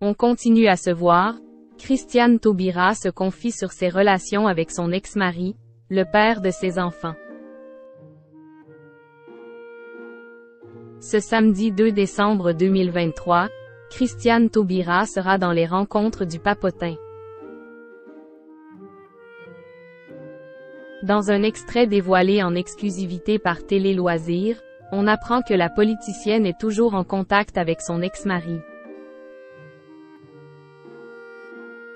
On continue à se voir. Christiane Taubira se confie sur ses relations avec son ex-mari, le père de ses enfants. Ce samedi 2 décembre 2023, Christiane Taubira sera dans les rencontres du Papotin. Dans un extrait dévoilé en exclusivité par Télé Loisirs, on apprend que la politicienne est toujours en contact avec son ex-mari.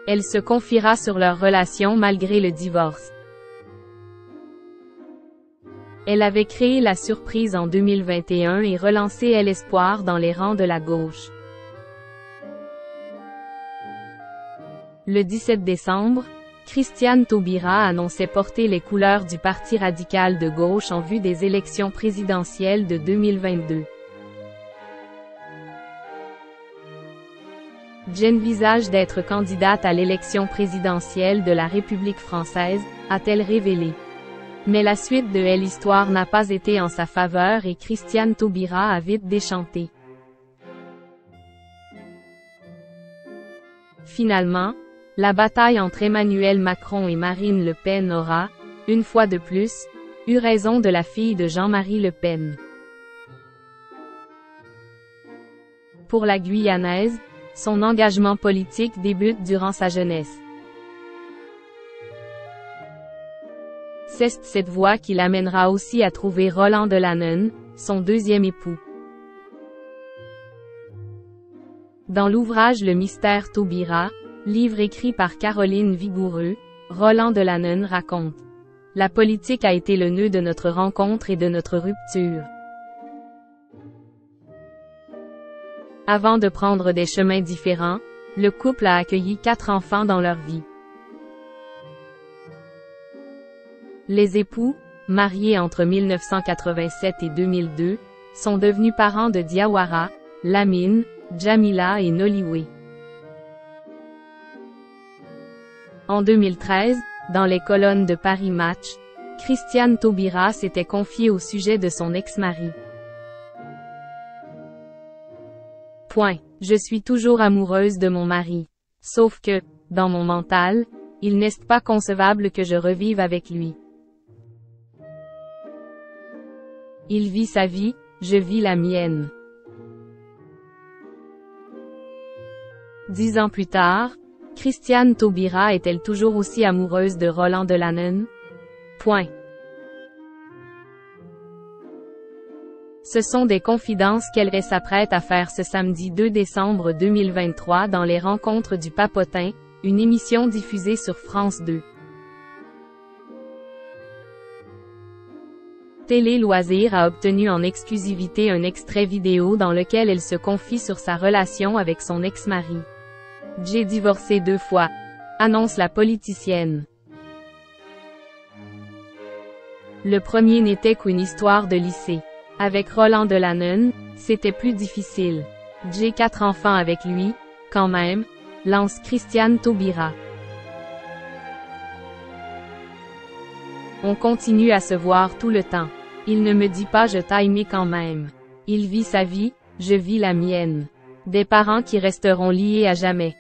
Elle se confiera sur leur relation malgré le divorce. Elle avait créé la surprise en 2021 et relancé l'espoir dans les rangs de la gauche. Le 17 décembre, Christiane Taubira annonçait porter les couleurs du Parti radical de gauche en vue des élections présidentielles de 2022. J'envisage d'être candidate à l'élection présidentielle de la République française, a-t-elle révélé. Mais la suite de l'histoire n'a pas été en sa faveur et Christiane Taubira a vite déchanté. Finalement, la bataille entre Emmanuel Macron et Marine Le Pen aura, une fois de plus, eu raison de la fille de Jean-Marie Le Pen. Pour la Guyanaise, son engagement politique débute durant sa jeunesse. C'est cette voie qui l'amènera aussi à trouver Roland Delanen, son deuxième époux. Dans l'ouvrage Le mystère Taubira, livre écrit par Caroline Vigoureux, Roland Delanen raconte: la politique a été le nœud de notre rencontre et de notre rupture. Avant de prendre des chemins différents, le couple a accueilli 4 enfants dans leur vie. Les époux, mariés entre 1987 et 2002, sont devenus parents de Diawara, Lamine, Jamila et Noliwe. En 2013, dans les colonnes de Paris Match, Christiane Taubira s'était confiée au sujet de son ex-mari. Je suis toujours amoureuse de mon mari. Sauf que, dans mon mental, il n'est pas concevable que je revive avec lui. Il vit sa vie, je vis la mienne. 10 ans plus tard, Christiane Taubira est-elle toujours aussi amoureuse de Roland Delanen? Ce sont des confidences qu'elle s'apprête à faire ce samedi 2 décembre 2023 dans les rencontres du Papotin, une émission diffusée sur France 2. Télé Loisirs a obtenu en exclusivité un extrait vidéo dans lequel elle se confie sur sa relation avec son ex-mari. « J'ai divorcé 2 fois », annonce la politicienne. Le premier n'était qu'une histoire de lycée. Avec Roland Delanen, c'était plus difficile. J'ai 4 enfants avec lui, quand même, lance Christiane Taubira. On continue à se voir tout le temps. Il ne me dit pas je t'aime quand même. Il vit sa vie, je vis la mienne. Des parents qui resteront liés à jamais.